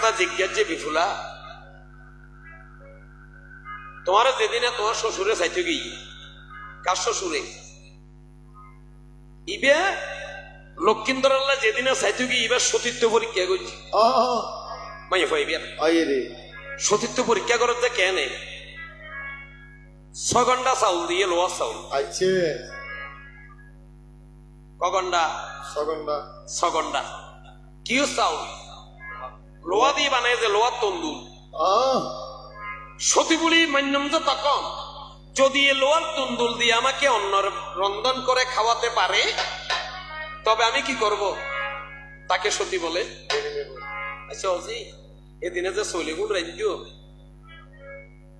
কথা জিজ্ঞাসা যে বিফুলা, তোমার যেদিনে তোমার শ্বশুরে চাইতে গিয়ে, কার শ্বশুরে? ইবে লক্ষিন্দর আল্লাহ যেদিনে চাইতে গিয়ে এবার সতীত্ব পরীক্ষা করছি। মাইয়া পাইবে সতীত্ব পরীক্ষা করার যে কেন 6 ঘন্টা চাউল দিয়ে লোয়া চাউল। আচ্ছা কগন্ডা 6 ঘন্টা কি চাউল লোয়া দিয়ে বানায় যে লোয়ার তন্দুর। সতী বলি মান্যম যে তখন যদি এ লোয়ার তন্দুল দিয়ে আমাকে অন্য রন্ধন করে খাওয়াতে পারে তবে আমি কি করব? তাকে সতী বলে। আচ্ছা অজি এদিনে যে শৈলীগুণ রাজ্য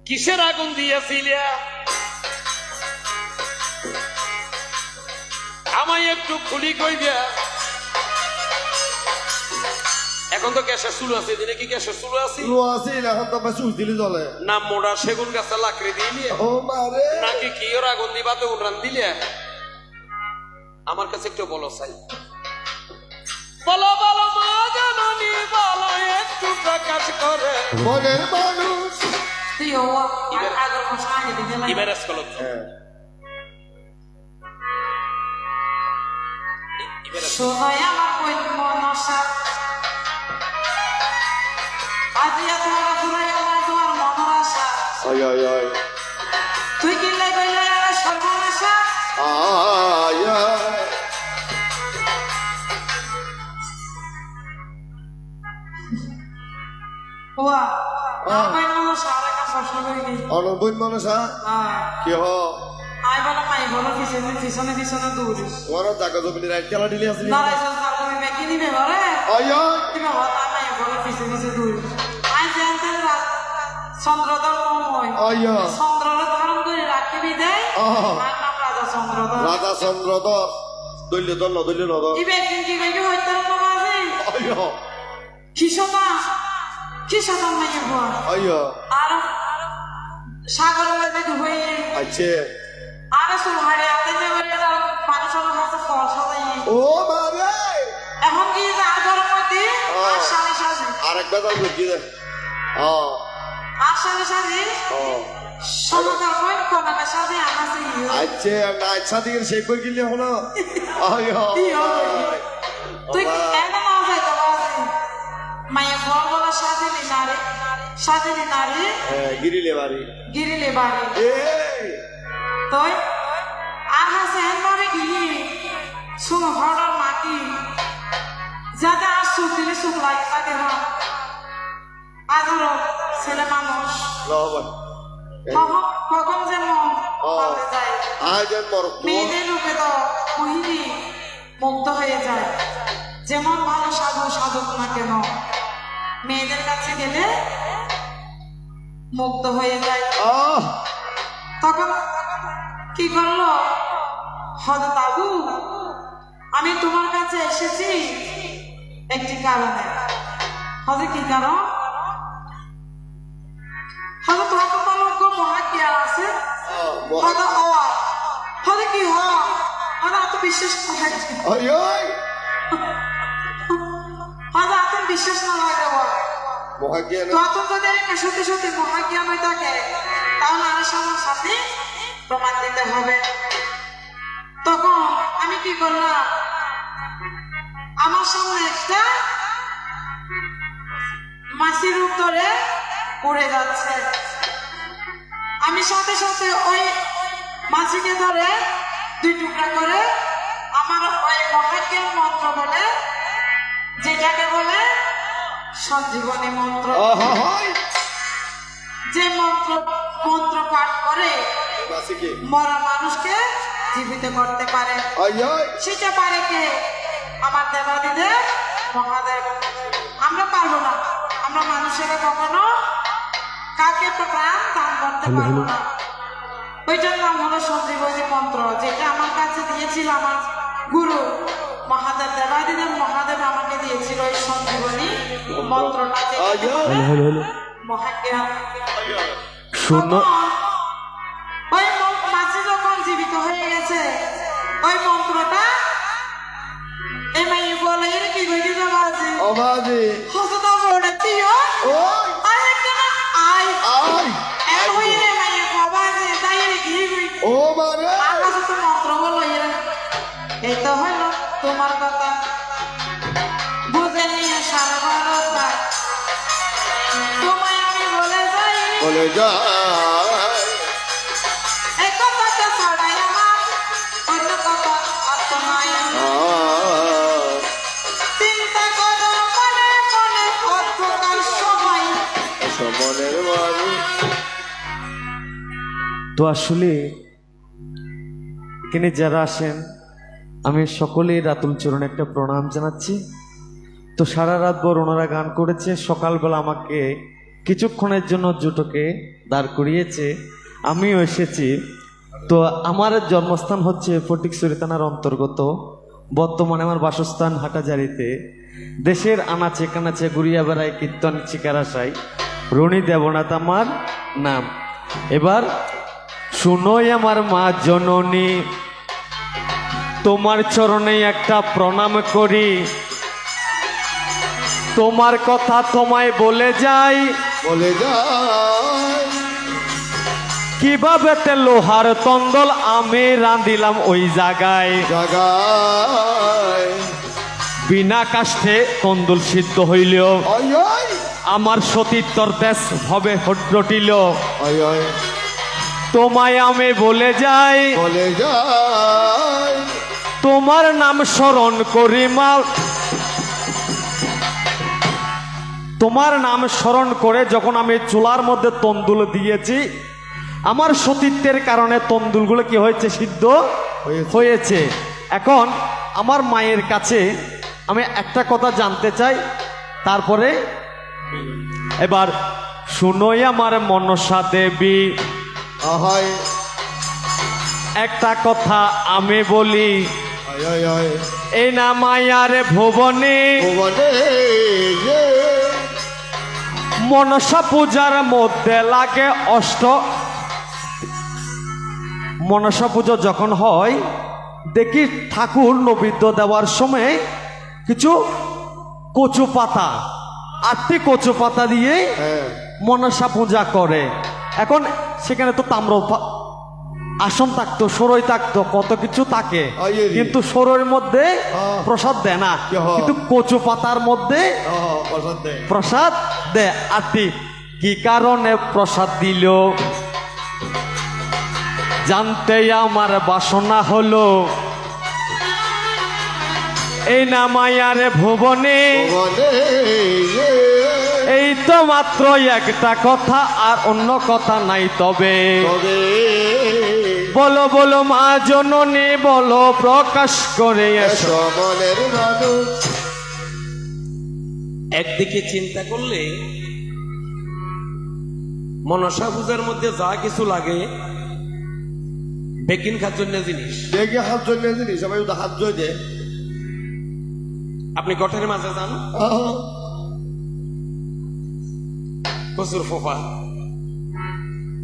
কিসের আগুন দিয়েছিলিয়া? আমায় একটু খুলি কইবিয়া। এখন তো গ্যাসের চুলো আছে, এদিনে কি গ্যাসের চুলো আছে? এখন তো চুল দিলে চলে না মোড়া সেগুন গাছের লাকড়ি দিলে নাকি কি ওর আগুন দিবা তো উড়ান দিলে? আমার কাছে একটু বলো চাই, বলো বলো মা জাননী বলো একটু প্রকাশ করে মনের মানুষ। এবার স্কলত শোনাই আমার কই মনসা আজিয়া তোমার ফুরাই আমার তোমার মনের আশা। তুই কিনলে কইলে সর্বনাশা। ওয়া আমার মনসা আর একটা প্রশ্ন করি অনবৈন মনসা কি হ আই বলো মাই বলো পিছনে পিছনে পিছনে দৌড়ি তোমার জায়গা জমিনে রাইট খেলা দিলে আসলি দাঁড়াই সরকার তুমি বেকি দিবে ঘরে তুমি হতা মাই বলো পিছনে পিছনে দৌড়ি আই জানতে চন্দ্রধর ময় চন্দ্ররে ধারণ করে রাখিবি দেয় আর নাম রাজা চন্দ্রধর। রাজা চন্দ্রধর দৈল্য দল দৈল্য নদর ইবে কি কইবি হইতে মাঝে কিশোতা মাই বল আর সাগরের মধ্যে ডুবে আচ্ছা আর সুহারে আপনি যে মানুষের হাতে ফল সাজাই ও মারে এখন কি সাগরের মধ্যে আর সাজি সাজি আরেকবার দাও বুঝি দে আর সাজি সাজি সমকাল কই কোনা সাজি আমাছে আচ্ছা না আচ্ছা দিকে সেই কই গিলি হলো তুই এনে না যাই তো বাজি মায়ে ফল বলা সাজিলি নারে গিরিলে বাড়ি তুই আর হাসে এনবারে গিয়ে শুনো হড়ার মাটি যাতে আর সুখ দিলে সুখ লাগে তাকে হন আদর ছেলে মানুষ কখন যে মন পাল্টে যায় মেয়েদের রূপে তো মহিনী মুগ্ধ হয়ে যায়। যেমন ভালো সাধক না কেন মেয়েদের কাছে গেলে মুগ্ধ হয়ে যায়। তখন কি করলো হযরত আবু আমি তোমার কাছে এসেছি একটি কারণে। হযরত কি কারণ? হযরত হতপালক মহাজ্ঞা আছে হযরত হওয়া হযরত কি হওয়া আর আত্মবিশ্বাস আত্মবিশ্বাস না লাগে তখন যদি একটা সত্যি সত্যি মহাজ্ঞান হয়ে থাকে তাহলে আর সবার সাথে প্রমাণ দিতে হবে। তখন আমি কি করলাম আমার সামনে একটা মাছির উত্তরে উড়ে যাচ্ছে, আমি সাথে সাথে ওই মাছিকে ধরে 2 টুকরা করে আমার ওই মহাজ্ঞান মন্ত্র বলে যেটাকে বলে সঞ্জীবনী মন্ত্র, যে মন্ত্র পাঠ করে মরা মানুষকে জীবিত করতে পারে। সেটা পারে কে? আমার দেবাদিদেব মহাদেব। আমরা পারবো না, আমরা মানুষেরা কখনো কাকে প্রাণ দান করতে পারবো না। ওইটার নাম হলো সঞ্জীবনী মন্ত্র, যেটা আমার কাছে দিয়েছিল আমার গুরু মহাদেব। দেবাদিদেব মহাদেব আমাকে দিয়েছিল এই সঞ্জীবনী মন্ত্রটা, মহাজ্ঞান। ওই মাঝে যখন জীবিত হয়ে গেছে ওই মন্ত্রটা এমআই বলে এর কি হইতে যাবে আজি হযরত সতীও ওই আরে কেন আই আই এত হইলে মাইয়া বাবা যে দাইরে গিয়ে গই ও মারে আকাশে তো মন্ত্র বলো ইয়া এই তো হলো তোমার কথা বুঝে নিয়ে সারা ভারত ভাই তোমায় আমি বলে যাই বলে যায় এই কথাটা ছড়াই আমার অন্য কথা আর তো নাই চিন্তা করো মনে মনে অন্ধকার সময় সমনের মানুষ তো আসলে এখানে যারা আসেন আমি সকলেই রাতুল চরণে একটা প্রণাম জানাচ্ছি। তো সারা রাত ভর ওনারা গান করেছে, সকালবেলা আমাকে কিছুক্ষণের জন্য জুটোকে দাঁড় করিয়েছে, আমিও এসেছি। তো আমার জন্মস্থান হচ্ছে ফটিকছড়ি থানার অন্তর্গত, বর্তমানে আমার বাসস্থান হাটাজারিতে। দেশের আনাচে কানাচে ঘুরিয়া বেড়ায় কীর্তন শিকার আশায়, রণী দেবনাথ আমার নাম। এবার শুনোই আমার মা জননী, তোমার চরণে একটা প্রণাম করি, তোমার কথা তোমায় বলে যাই, বলে যায় কিভাবে তে লোহার তন্দল আমি রাঁধিলাম ওই জায়গায়, জাগায় বিনা কাষ্ঠে তন্দুল সিদ্ধ হইলেও ওই ওই আমার সতীত্বর দেশ হবে রটিল, ওই ওই তোমায় আমি বলে যাই, বলে যায় তোমার নাম স্মরণ করি মা, তোমার নাম স্মরণ করে যখন আমি চুলার মধ্যে তন্দুল দিয়েছি, আমার সতীত্বের কারণে তন্দুলগুলো কি হয়েছে, সিদ্ধ হয়েছে। এখন আমার মায়ের কাছে আমি একটা কথা জানতে চাই, তারপরে এবার শুনোই আমার মনসা দেবী, আহাই একটা কথা আমি বলি, ওই ওই ওই এই না মায়ার ভুবনে ভুবনে মনসা পূজার মধ্যে লাগে মনসা পুজো যখন হয় দেখি ঠাকুর নৈবেদ্য দেওয়ার সময় কিছু কচু পাতা, 8টি কচু পাতা দিয়ে হ্যাঁ মনসা পূজা করে। এখন সেখানে তো তাম্র আসন থাকতো, সরই থাকতো, কত কিছু থাকে, কিন্তু সরইয়ের মধ্যে প্রসাদ দেয় না, কিন্তু কচু পাতার মধ্যে পছন্দ দেয় প্রসাদ দে। 8টি কি কারণে প্রসাদ দিল জানতে আমার বাসনা হলো, এই না মায়ার ভুবনে ভুবনে এই তো মাত্র একটা কথা, আর অন্য কথা নাই। তবে তবে বলো বলো মা জননী, বলো প্রকাশ করে এসো। সমনের মানুষ একদিকে চিন্তা করলে মনসা পূজার মধ্যে যা কিছু লাগে বেকিন খার জন্য জিনিস, দেখে হাত জন্য জিনিস সবাই তো হাত জয় দেয় আপনি গঠের মাঝে যান, কচুর ফোফা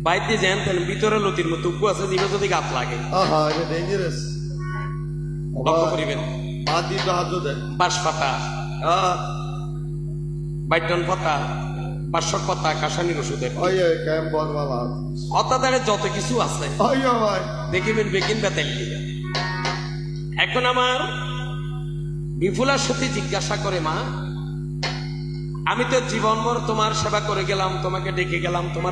বাইতে যান, তাহলে ভিতরে লতির মতো উগ্গু আছে, দিবে যদি গাত লাগে আহা এটা ডেঞ্জারাস লক্ষ্য করিবেন। হাত দিয়ে তো হাত দেয় বাঁশ পাতা, বাইটন পাতা, বাসক পাতা, কাশানির ওষুধের ওই ওই ক্যাম্প বল বাবা অত্যাচারে যত কিছু আছে ওই ভাই দেখিবেন বেকিন বেতেল। এখন আমার বিপুলার সাথে জিজ্ঞাসা করে, মা আমি তো জীবনভর তোমার সেবা করে গেলাম, তোমাকে ডেকে গেলাম, তোমার